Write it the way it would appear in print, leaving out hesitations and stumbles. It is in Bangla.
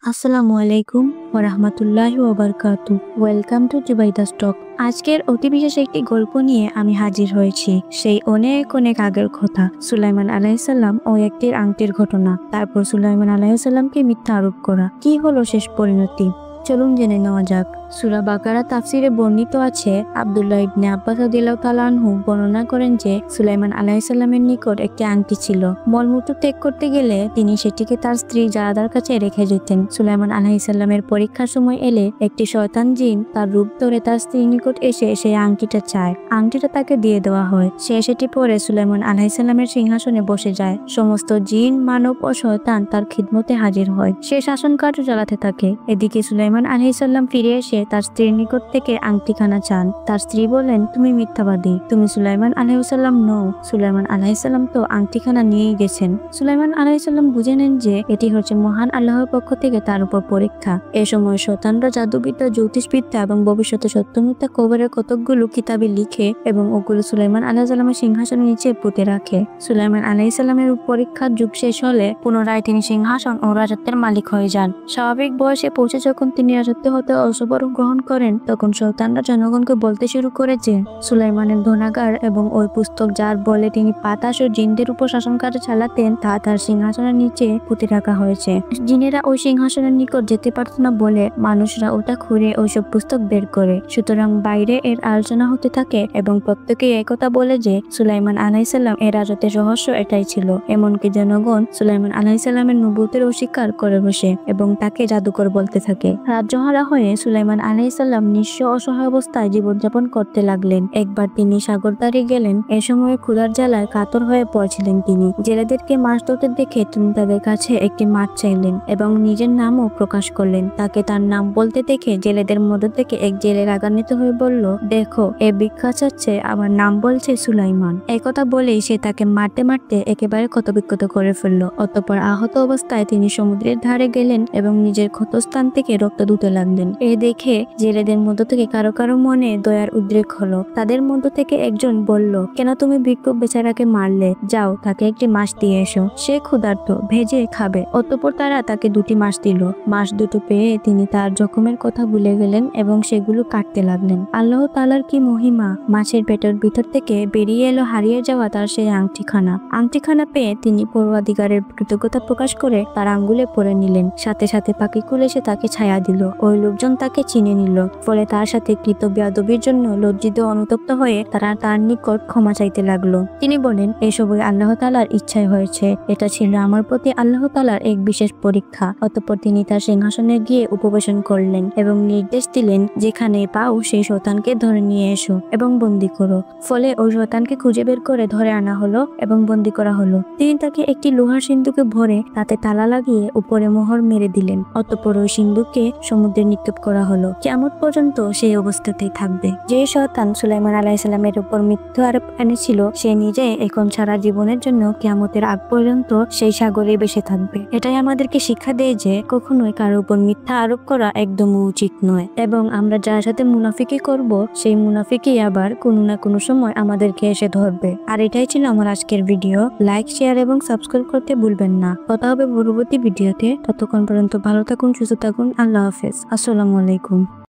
আসসালামু আলাইকুম ওয়া রাহমাতুল্লাহি ওয়া বারাকাতুহু। Welcome to Zubaida stock. আজকের অতি বিশেষ একটি গল্প নিয়ে আমি হাজির হয়েছি। সেই অনেক অনেক আগের কথা, সুলাইমান আলাইহিস সালাম ও একটি আংটির ঘটনা। তারপর সুলাইমান আলাইহিস সালামকে মিথ্যা আরোপ করা। কি হলো শেষ পরিণতি? চলুন জেনে নেওয়া যাক। সূরা বাকারা তাফসিরে বর্ণিত আছে, আব্দুল্লাহ ইবনে আব্বাস রাদিয়াল্লাহু তাআলা আনহু বর্ণনা করেন যে সুলাইমান আলাইহিস সালামের নিকট একটি আংটি ছিল। মলমূত্র ত্যাগ করতে গেলে তিনি সেটিকে তার স্ত্রী জারাদার কাছে রেখে যেতেন। সুলাইমান আলাইহিস সালামের পরীক্ষার সময় এলে একটি শয়তান জিন তার রূপ ধরে তার স্ত্রীর নিকট এসে সেই আংটিটা চায়। আংটিটা তাকে দিয়ে দেওয়া হয়। সে সেটি পরে সুলাইমান আলাইহিস সালামের সিংহাসনে বসে যায়। সমস্ত জিন, মানব ও শয়তান তার খিদমতে হাজির হয়। সে শাসন কার্য চালাতে থাকে। এদিকে সুলাইমান আলাইহিস সালাম ফিরে এসে তার স্ত্রীর নিকট থেকে আংটিখানা চান। তার স্ত্রী বলেন, তুমি মিথ্যাবাদী, তুমি সুলাইমান আলাইহিস সালাম নও। সুলাইমান আলাইহিস সালাম তো আংটিখানা নিয়েই গেছেন। সুলাইমান আলাইহিস সালাম বুঝে নেন যে এটি হচ্ছে মহান আল্লাহর পক্ষ থেকে তার উপর পরীক্ষা। এ সময় শয়তানরা জাদুবিদ্যা, জ্যোতিষবিদ্যা এবং ভবিষ্যতে সত্য মিথ্যা খবরের কতকগুলো কিতাবে লিখে এবং ওগুলো সুলাইমান আলাইহিস সালামের সিংহাসনের নিচে পুঁতে রাখে। সুলাইমান আলাইহিস সালামের পরীক্ষার যুগ শেষ হলে পুনরায় তিনি সিংহাসন ও রাজত্বের মালিক হয়ে যান। স্বাভাবিক বয়সে পৌঁছে যখন তিনি রাজত্ব হতে অংশগ্রহণ গ্রহণ করেন, তখন শয়তানরা জনগণকে বলতে শুরু করে যে সুলাইমানের ধনাগার এবং ওই পুস্তক যার বলে তিনি বাতাস ও জিনদের উপর শাসন কার্য চালাতেন তা তার সিংহাসনের নিচে পুঁতে রাখা হয়েছে। জিনেরা ওই সিংহাসনের নিকট যেতে পারত না বলে মানুষরা ওটা খুঁড়ে ওইসব পুস্তক বের করে। সুতরাং বাইরে এর আলোচনা হতে থাকে এবং প্রত্যেকে একথা বলে যে সুলাইমান আলাইহিস সালাম এর রাজত্বের রহস্য এটাই ছিল। এমনকি জনগণ সুলাইমান আলাইহিস সালামের নবুয়তের অস্বীকার করে বসে এবং তাকে জাদুকর বলতে থাকে। রাজ্যহারা হয়ে সুলাইমান আলাইহিস সালাম নিঃস্ব অসহায় অবস্থায় জীবনযাপন করতে লাগলেন। একবার তিনি সাগর তীরে গেলেন। এ সময় ক্ষুধার জ্বালায় কাতর হয়ে পড়ছিলেন তিনি। জেলেদেরকে মাছ ধরতে দেখে তিনি তাদের কাছে একটি মাছ চাইলেন এবং নিজের নামও প্রকাশ করলেন। তাকে তার নাম বলতে দেখে জেলেদের মধ্যে থেকে এক জেলে রাগান্বিত হয়ে বলল, দেখো, এ ভিক্ষা চাচ্ছে, আমার নাম বলছে সুলাইমান। একথা বলেই সে তাকে মারতে মারতে একেবারে ক্ষতবিক্ষত করে ফেলল। অতঃপর আহত অবস্থায় তিনি সমুদ্রের ধারে গেলেন এবং নিজের ক্ষতস্থান থেকে রক্ত ধুতে লাগলেন। এ দেখে জেলেদের মধ্য থেকে কারো কারো মনে দয়ার উদ্রেক হলো। তাদের মধ্য থেকে একজন বলল, কেন তুমি ভিক্ষুক বেচারাকে মারলে? যাও, তাকে একটি মাছ দিয়ে এসো, সে ক্ষুধার্ত, ভেজে খাবে। অতঃপর তারা তাকে দুটি মাছ দিল। মাছ দুটো পেয়ে তিনি তার জখমের কথা ভুলে গেলেন এবং সেগুলো কাটতে লাগলেন। আল্লাহ তাআলার কি মহিমা! মাছের পেটের ভিতর থেকে বেরিয়ে এলো হারিয়ে যাওয়া তার সেই আংটিখানা। আংটিখানা পেয়ে তিনি পরওয়ারদিগারের কৃতজ্ঞতা প্রকাশ করে তার আঙ্গুলে পরে নিলেন। সাথে সাথে পাখিকুল এসে তাকে ছায়া দিল। ওই লোকজন তাকে চিনে নিল। ফলে তার সাথে কৃত বেয়াদবির জন্য লজ্জিত অনুতপ্ত হয়ে তারা তার নিকট ক্ষমা চাইতে লাগলো। তিনি বলেন, এসবই আল্লাহ তাআলার ইচ্ছায় হয়েছে। এটা ছিল আমার প্রতি আল্লাহ তাআলার এক বিশেষ পরীক্ষা। অতঃপর তিনি তার সিংহাসনে গিয়ে উপবেশন করলেন এবং নির্দেশ দিলেন, যেখানে পাও সেই শয়তানকে ধরে নিয়ে এসো এবং বন্দী করো। ফলে ওই শয়তানকে খুঁজে বের করে ধরে আনা হলো এবং বন্দী করা হলো। তিনি তাকে একটি লোহার সিন্ধুকে ভরে তাতে তালা লাগিয়ে উপরে মোহর মেরে দিলেন। অতঃপর ওই সিন্ধুকে সমুদ্রে নিক্ষেপ করা হলো। কিয়ামত পর্যন্ত সেই অবস্থাতেই থাকবে। যে শয়তান সুলাইমান আলাইহিস সালামের উপর মিথ্যা আরোপ এনেছিল, সে নিজে এখন সারা জীবনের জন্য কিয়ামতের আগ পর্যন্ত সেই সাগরে বেঁচে থাকবে। এটাই আমাদেরকে শিক্ষা দেয় যে কখনোই কারো উপর মিথ্যা আরোপ করা একদমই উচিত নয় এবং আমরা যার সাথে মুনাফিকি করব, সেই মুনাফিকি আবার কোনো না কোনো সময় আমাদেরকে এসে ধরবে। আর এটাই ছিল আমার আজকের ভিডিও। লাইক, শেয়ার এবং সাবস্ক্রাইব করতে ভুলবেন না। কথা হবে পরবর্তী ভিডিওতে। ততক্ষণ পর্যন্ত ভালো থাকুন, সুস্থ থাকুন। আল্লাহ হাফেজ। আসসালামু আলাইকুম।